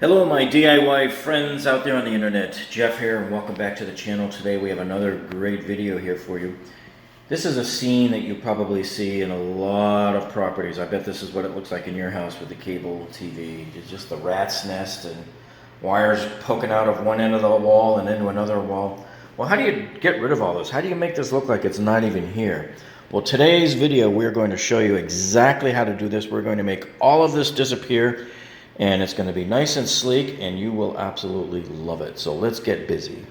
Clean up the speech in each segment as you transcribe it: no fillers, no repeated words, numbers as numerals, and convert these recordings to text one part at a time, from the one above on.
Hello my DIY friends out there on the internet. Jeff here and welcome back to the channel. Today we have another great video here for you. This is a scene that you probably see in a lot of properties. I bet this is what it looks like in your house with the cable TV. It's just the rat's nest and wires poking out of one end of the wall and into another wall. Well, how do you get rid of all this? How do you make this look like it's not even here? Well, today's video we're going to show you exactly how to do this. We're going to make all of this disappear. And it's going to be nice and sleek, and you will absolutely love it. So let's get busy.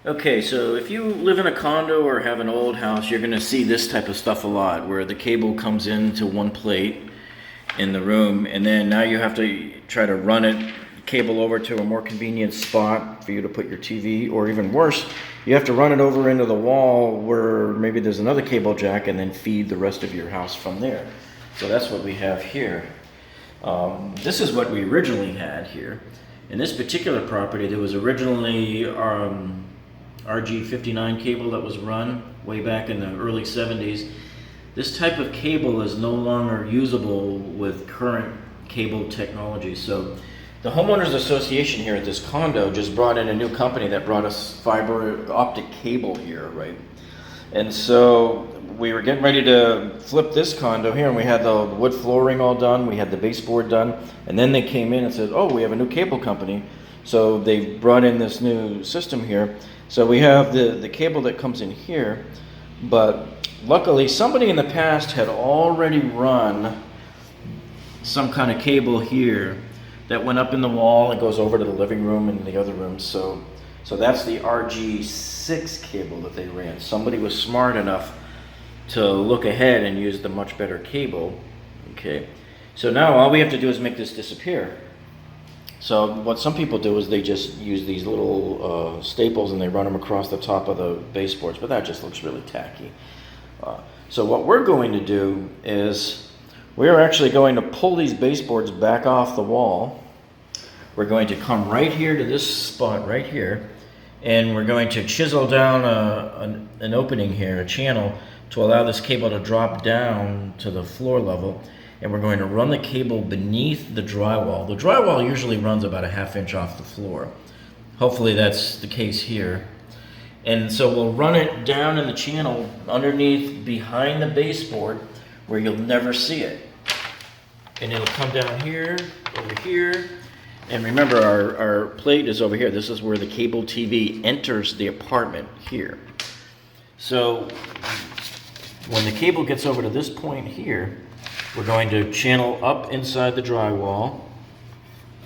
Okay, so if you live in a condo or have an old house, you're going to see this type of stuff a lot, where the cable comes into one plate in the room, and then now you have to try to run it, cable over to a more convenient spot for you to put your TV, or even worse, you have to run it over into the wall where maybe there's another cable jack and then feed the rest of your house from there. So that's what we have here. This is what we originally had here. In this particular property, there was originally RG59 cable that was run way back in the early 70s. This type of cable is no longer usable with current cable technology. So the homeowners association here at this condo just brought in a new company that brought us fiber optic cable here, right? And so we were getting ready to flip this condo here, and we had the wood flooring all done, we had the baseboard done, and then they came in and said, oh, we have a new cable company. So they brought in this new system here. So we have the cable that comes in here, but luckily somebody in the past had already run some kind of cable here that went up in the wall and goes over to the living room and the other rooms. So that's the RG6 cable that they ran. Somebody was smart enough to look ahead and use the much better cable. Okay, so now all we have to do is make this disappear. So what some people do is they just use these little staples and they run them across the top of the baseboards, but that just looks really tacky. So what we're going to do is we're actually going to pull these baseboards back off the wall. We're going to come right here to this spot right here, and we're going to chisel down an opening here, a channel, to allow this cable to drop down to the floor level. And we're going to run the cable beneath the drywall. The drywall usually runs about a ½ inch off the floor. Hopefully that's the case here. And so we'll run it down in the channel underneath, behind the baseboard, where you'll never see it. And it'll come down here, over here. And remember, our plate is over here. This is where the cable TV enters the apartment here. So when the cable gets over to this point here, we're going to channel up inside the drywall,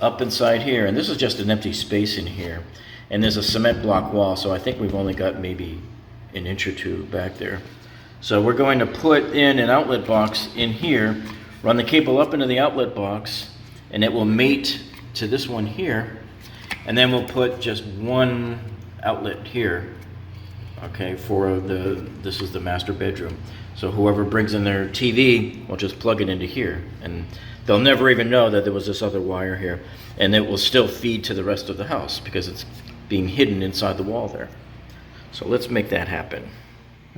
up inside here, and this is just an empty space in here. And there's a cement block wall, so I think we've only got maybe an inch or two back there. So we're going to put in an outlet box in here, run the cable up into the outlet box, and it will mate to this one here. And then we'll put just one outlet here, okay, this is the master bedroom. So whoever brings in their TV will just plug it into here, and they'll never even know that there was this other wire here, and it will still feed to the rest of the house because it's being hidden inside the wall there. So let's make that happen.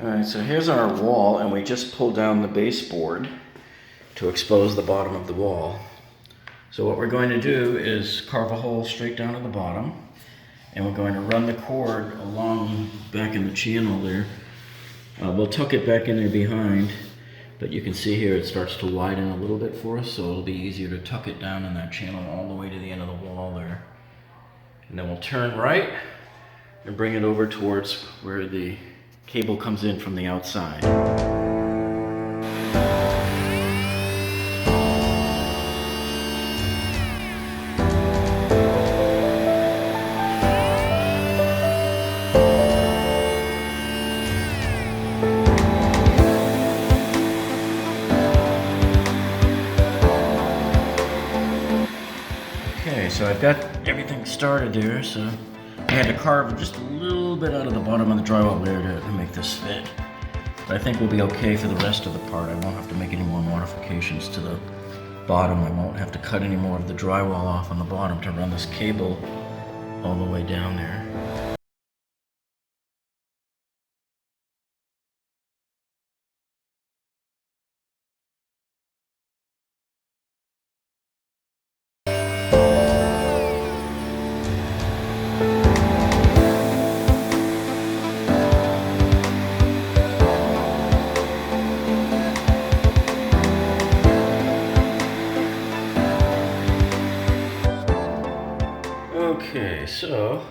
All right, so here's our wall, and we just pulled down the baseboard to expose the bottom of the wall. So what we're going to do is carve a hole straight down to the bottom, and we're going to run the cord along back in the channel there. We'll tuck it back in there behind, but you can see here it starts to widen a little bit for us, so it'll be easier to tuck it down in that channel all the way to the end of the wall there. And then we'll turn right and bring it over towards where the cable comes in from the outside. Okay, so I've got everything started there, so I had to carve just a little little bit out of the bottom of the drywall there to make this fit. But I think we'll be okay for the rest of the part. I won't have to make any more modifications to the bottom. I won't have to cut any more of the drywall off on the bottom to run this cable all the way down there. Okay, so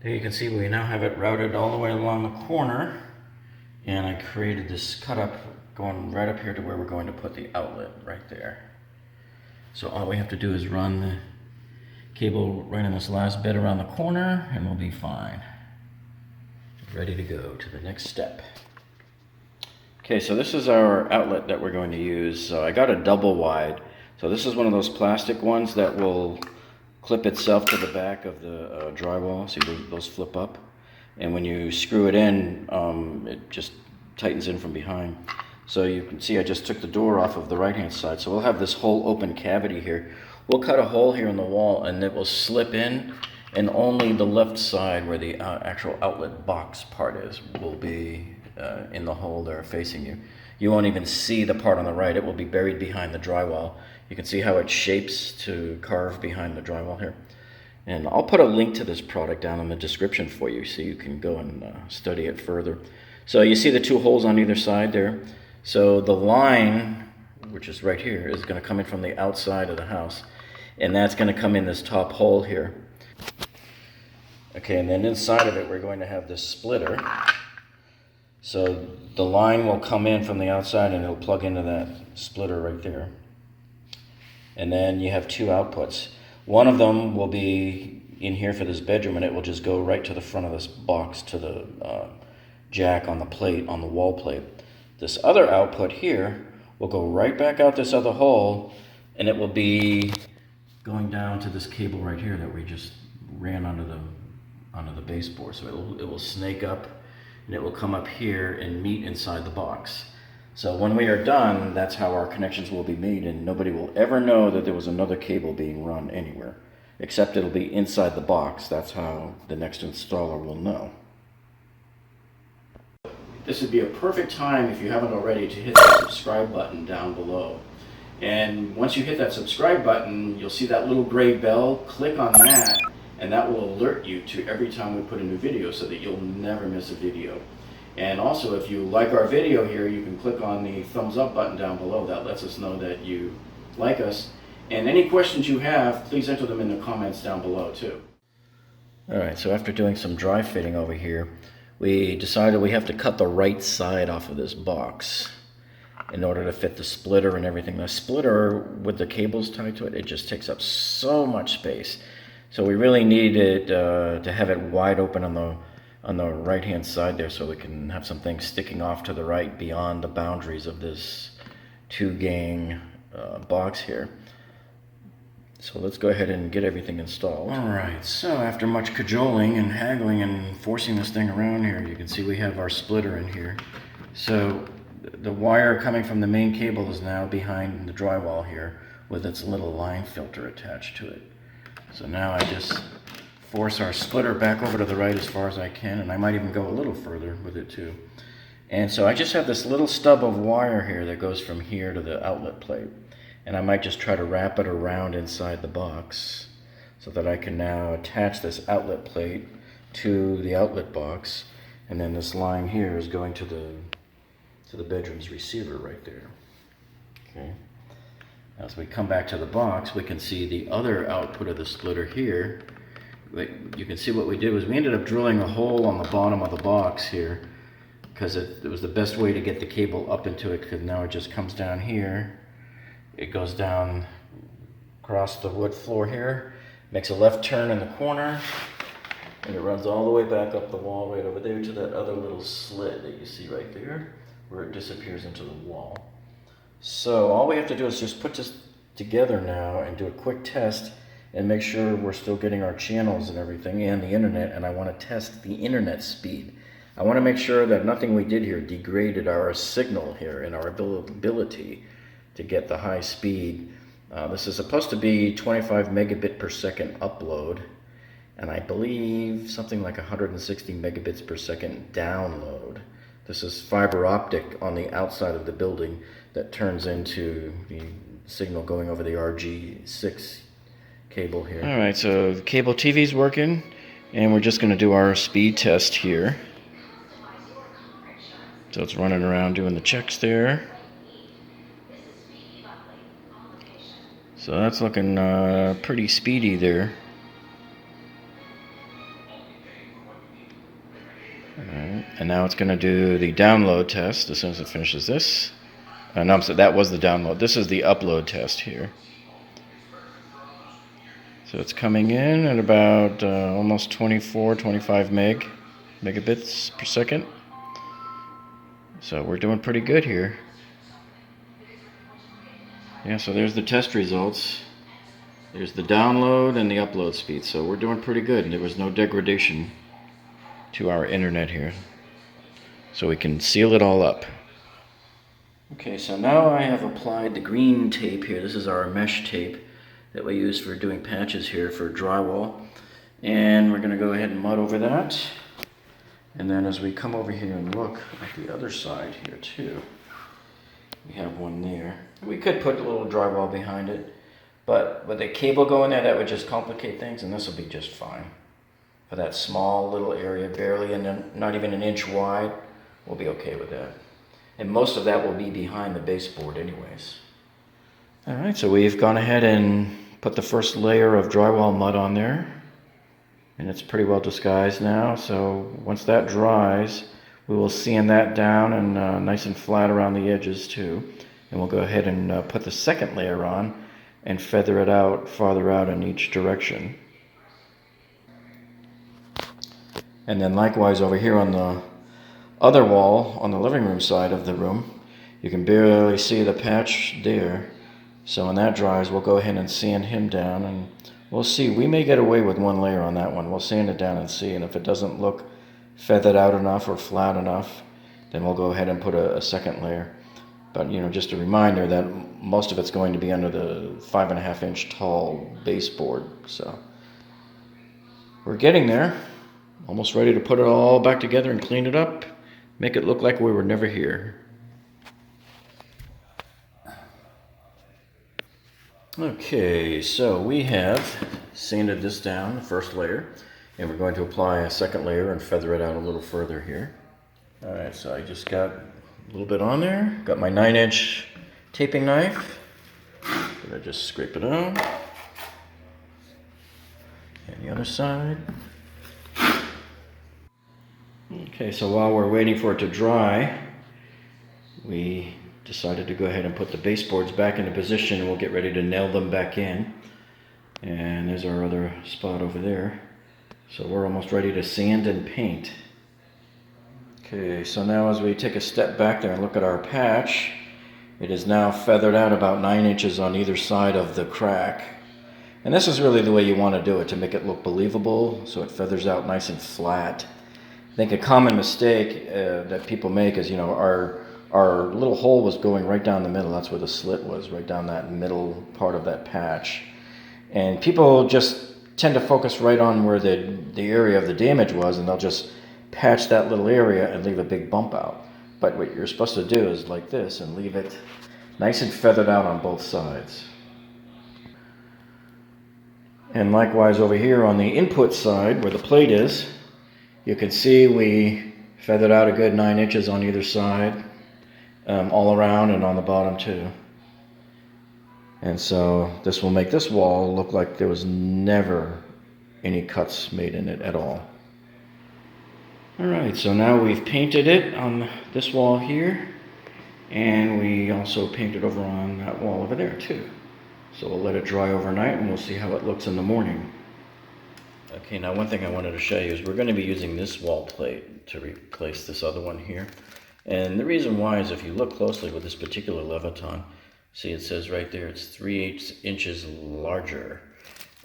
there you can see we now have it routed all the way along the corner, and I created this cut up going right up here to where we're going to put the outlet right there. So all we have to do is run the cable right in this last bit around the corner and we'll be fine. Ready to go to the next step. Okay, so this is our outlet that we're going to use. So I got a double wide. So this is one of those plastic ones that will clip itself to the back of the drywall. See, those flip up. And when you screw it in, it just tightens in from behind. So you can see I just took the door off of the right hand side. So we'll have this whole open cavity here. We'll cut a hole here in the wall and it will slip in, and only the left side where the actual outlet box part is will be in the hole there facing you. You won't even see the part on the right. It will be buried behind the drywall. You can see how it shapes to carve behind the drywall here. And I'll put a link to this product down in the description for you so you can go and study it further. So you see the two holes on either side there. So the line, which is right here, is going to come in from the outside of the house. And that's going to come in this top hole here. Okay, and then inside of it we're going to have this splitter. So the line will come in from the outside and it'll plug into that splitter right there. And then you have two outputs. One of them will be in here for this bedroom, and it will just go right to the front of this box to the jack on the plate, on the wall plate. This other output here will go right back out this other hole, and it will be going down to this cable right here that we just ran onto the baseboard. So it will snake up, and it will come up here and meet inside the box. So when we are done, that's how our connections will be made, and nobody will ever know that there was another cable being run anywhere, except it'll be inside the box. That's how the next installer will know. This would be a perfect time, if you haven't already, to hit that subscribe button down below. And once you hit that subscribe button, you'll see that little gray bell. Click on that, and that will alert you to every time we put a new video so that you'll never miss a video. And also, if you like our video here, you can click on the thumbs up button down below. That lets us know that you like us. And any questions you have, please enter them in the comments down below too. Alright, so after doing some dry fitting over here, we decided we have to cut the right side off of this box in order to fit the splitter and everything. The splitter, with the cables tied to it, it just takes up so much space. So we really needed to have it wide open on the right hand side there, so we can have some things sticking off to the right beyond the boundaries of this two gang box here. So let's go ahead and get everything installed. Alright, so after much cajoling and haggling and forcing this thing around here, you can see we have our splitter in here. So the wire coming from the main cable is now behind the drywall here with its little line filter attached to it. So now I just force our splitter back over to the right as far as I can, and I might even go a little further with it too. And so I just have this little stub of wire here that goes from here to the outlet plate, and I might just try to wrap it around inside the box so that I can now attach this outlet plate to the outlet box, and then this line here is going to the bedroom's receiver right there. Okay. As we come back to the box, we can see the other output of the splitter here. You can see what we did was we ended up drilling a hole on the bottom of the box here because it was the best way to get the cable up into it, because now it just comes down here. It goes down across the wood floor here, makes a left turn in the corner, and it runs all the way back up the wall right over there to that other little slit that you see right there where it disappears into the wall. So all we have to do is just put this together now and do a quick test and make sure we're still getting our channels and everything and the internet, and I want to test the internet speed. I want to make sure that nothing we did here degraded our signal here and our ability to get the high speed. This is supposed to be 25 megabit per second upload, and I believe something like 160 megabits per second download. This is fiber optic on the outside of the building that turns into the signal going over the RG6 cable here. All right, so the cable TV's working, and we're just going to do our speed test here. So it's running around doing the checks there. So that's looking pretty speedy there. Alright, and now it's going to do the download test as soon as it finishes this. No, so that was the download. This is the upload test here. So it's coming in at about almost 24, 25 megabits per second. So we're doing pretty good here. Yeah, so there's the test results. There's the download and the upload speed. So we're doing pretty good. There was no degradation to our internet here. So we can seal it all up. Okay, so now I have applied the green tape here. This is our mesh tape that we use for doing patches here for drywall. And we're going to go ahead and mud over that. And then as we come over here and look at the other side here too, we have one there. We could put a little drywall behind it, but with the cable going there, that would just complicate things, and this will be just fine. For that small little area, barely, and not even an inch wide, we'll be okay with that. And most of that will be behind the baseboard anyways. All right, so we've gone ahead and put the first layer of drywall mud on there. And it's pretty well disguised now, so once that dries, we will sand that down and nice and flat around the edges too. And we'll go ahead and put the second layer on and feather it out farther out in each direction. And then likewise over here on the other wall, on the living room side of the room, you can barely see the patch there. So when that dries, we'll go ahead and sand him down, and we'll see. We may get away with one layer on that one. We'll sand it down and see, and if it doesn't look feathered out enough or flat enough, then we'll go ahead and put a second layer. But you know, just a reminder that most of it's going to be under the 5.5 inch tall baseboard. So we're getting there. Almost ready to put it all back together and clean it up. Make it look like we were never here. Okay, so we have sanded this down, the first layer, and we're going to apply a second layer and feather it out a little further here. Alright, so I just got a little bit on there. Got my 9-inch taping knife. Gonna just scrape it out. And the other side. Okay, so while we're waiting for it to dry, we decided to go ahead and put the baseboards back into position, and we'll get ready to nail them back in. And there's our other spot over there. So we're almost ready to sand and paint. Okay, so now as we take a step back there and look at our patch, it is now feathered out about 9 inches on either side of the crack. And this is really the way you want to do it, to make it look believable, so it feathers out nice and flat. I think a common mistake that people make is, you know, our little hole was going right down the middle. That's where the slit was, right down that middle part of that patch. And people just tend to focus right on where the area of the damage was, and they'll just patch that little area and leave a big bump out. But what you're supposed to do is like this and leave it nice and feathered out on both sides. And likewise over here on the input side where the plate is, you can see we feathered out a good 9 inches on either side, all around and on the bottom too. And so this will make this wall look like there was never any cuts made in it at all. Alright, so now we've painted it on this wall here, and we also painted over on that wall over there too. So we'll let it dry overnight and we'll see how it looks in the morning. Okay, now one thing I wanted to show you is we're going to be using this wall plate to replace this other one here. And the reason why is if you look closely with this particular Leviton, see it says right there it's 3/8 inches larger.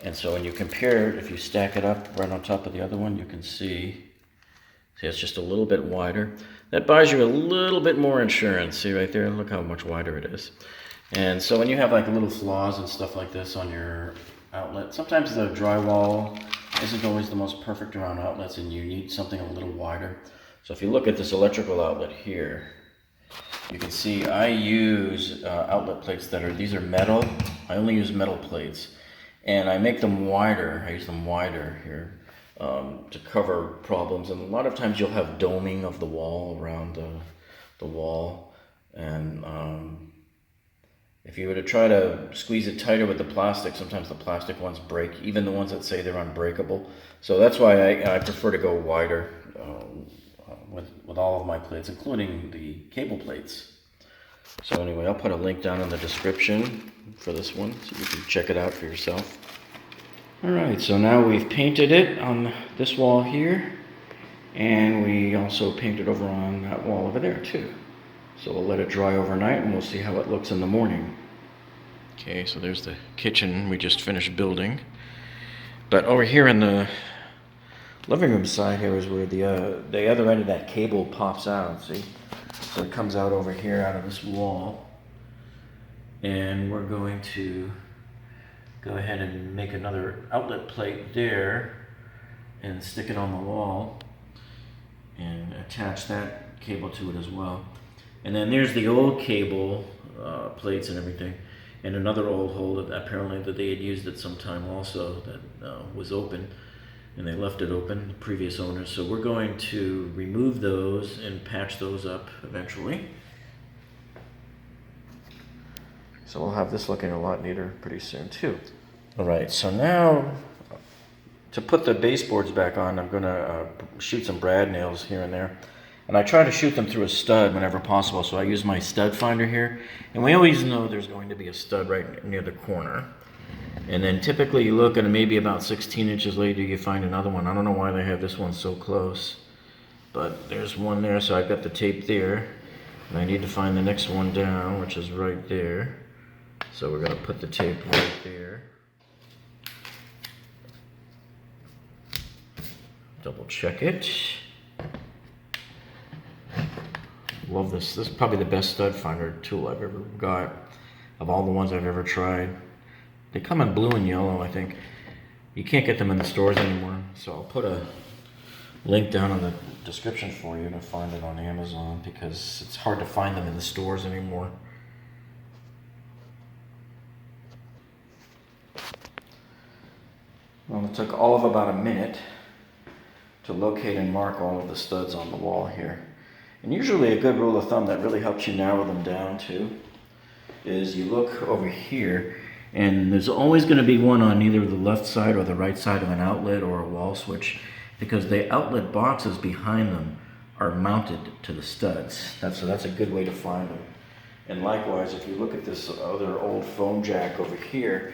And so when you compare it, if you stack it up right on top of the other one, you can see it's just a little bit wider. That buys you a little bit more insurance. See right there? Look how much wider it is. And so when you have like little flaws and stuff like this on your outlet, sometimes the drywall isn't always the most perfect around outlets and you need something a little wider. So if you look at this electrical outlet here, you can see I use outlet plates these are metal. I only use metal plates. And I make them wider. I use them wider here to cover problems. And a lot of times you'll have doming of the wall around the wall. And if you were to try to squeeze it tighter with the plastic, sometimes the plastic ones break, even the ones that say they're unbreakable. So that's why I prefer to go wider with all of my plates, including the cable plates. So anyway, I'll put a link down in the description for this one so you can check it out for yourself. Alright, so now we've painted it on this wall here, and we also painted over on that wall over there too. So we'll let it dry overnight and we'll see how it looks in the morning. Okay, so there's the kitchen we just finished building. But over here in the living room side here is where the other end of that cable pops out, see? So it comes out over here out of this wall. And we're going to go ahead and make another outlet plate there and stick it on the wall and attach that cable to it as well. And then there's the old cable plates and everything, and another old hole that apparently that they had used at some time also that was open, and they left it open, the previous owners. So we're going to remove those and patch those up eventually. So we'll have this looking a lot neater pretty soon too. Alright, so now to put the baseboards back on, I'm going to shoot some brad nails here and there. And I try to shoot them through a stud whenever possible, so I use my stud finder here. And we always know there's going to be a stud right near the corner. And then typically you look and maybe about 16 inches later you find another one. I don't know why they have this one so close. But there's one there, so I've got the tape there. And I need to find the next one down, which is right there. So we're going to put the tape right there. Double check it. Love this. This is probably the best stud finder tool I've ever got of all the ones I've ever tried. They come in blue and yellow, I think. You can't get them in the stores anymore, so I'll put a link down in the description for you to find it on Amazon because it's hard to find them in the stores anymore. Well, it took all of about a minute to locate and mark all of the studs on the wall here. And usually a good rule of thumb that really helps you narrow them down too is you look over here and there's always going to be one on either the left side or the right side of an outlet or a wall switch because the outlet boxes behind them are mounted to the studs. So that's a good way to find them. And likewise, if you look at this other old phone jack over here,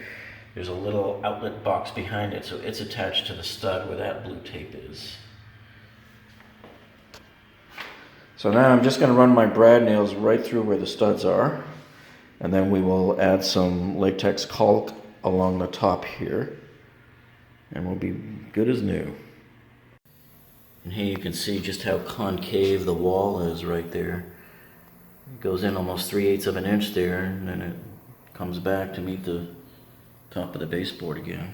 there's a little outlet box behind it, so it's attached to the stud where that blue tape is. So now I'm just going to run my brad nails right through where the studs are, and then we will add some latex caulk along the top here, and we'll be good as new. And here you can see just how concave the wall is right there. It goes in almost 3/8 of an inch there, and then it comes back to meet the top of the baseboard again.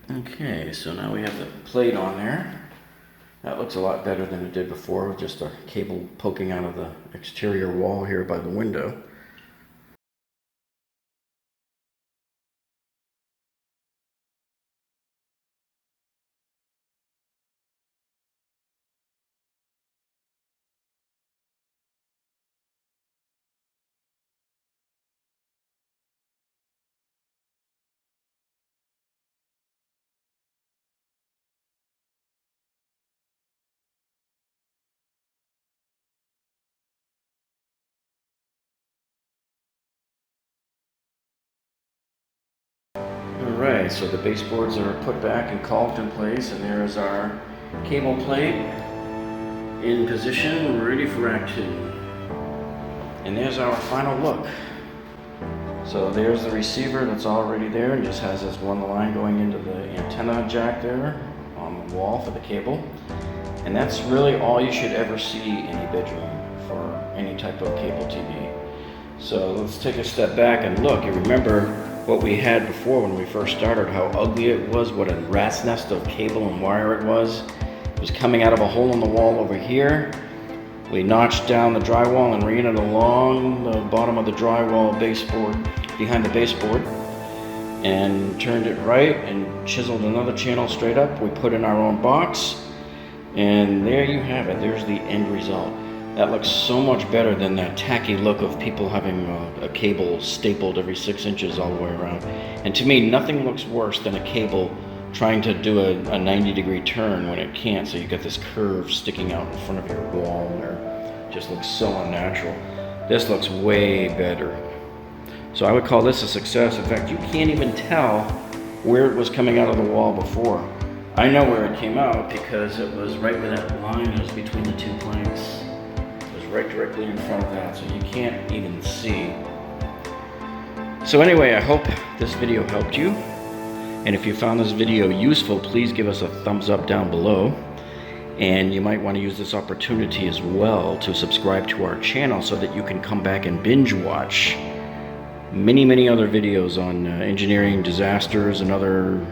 Okay, so now we have the plate on there. That looks a lot better than it did before, with just a cable poking out of the exterior wall here by the window. Alright, so the baseboards are put back and caulked in place, and there is our cable plate in position, ready for action. And there's our final look. So there's the receiver that's already there and just has this one line going into the antenna jack there on the wall for the cable. And that's really all you should ever see in a bedroom for any type of cable TV. So let's take a step back and look. You remember what we had before when we first started, how ugly it was, what a rat's nest of cable and wire it was. It was coming out of a hole in the wall over here. We notched down the drywall and ran it along the bottom of the drywall baseboard, behind the baseboard, and turned it right and chiseled another channel straight up. We put in our own box, and there you have it. There's the end result. That looks so much better than that tacky look of people having a cable stapled every 6 inches all the way around. And to me, nothing looks worse than a cable trying to do a 90-degree turn when it can't, so you got this curve sticking out in front of your wall there. Just looks so unnatural. This looks way better. So I would call this a success. In fact, you can't even tell where it was coming out of the wall before. I know where it came out because it was right where that line is between the two planks. It was right directly in front of that, so you can't even see. So anyway, I hope this video helped you. And if you found this video useful, please give us a thumbs up down below. And you might want to use this opportunity as well to subscribe to our channel so that you can come back and binge watch many other videos on engineering disasters and other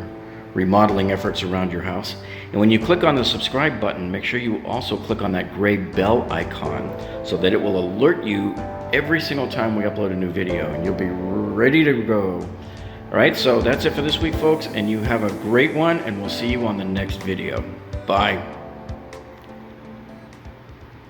remodeling efforts around your house. And when you click on the subscribe button, make sure you also click on that gray bell icon so that it will alert you every single time we upload a new video, and you'll be ready to go. All right, so that's it for this week, folks, and you have a great one, and we'll see you on the next video. Bye.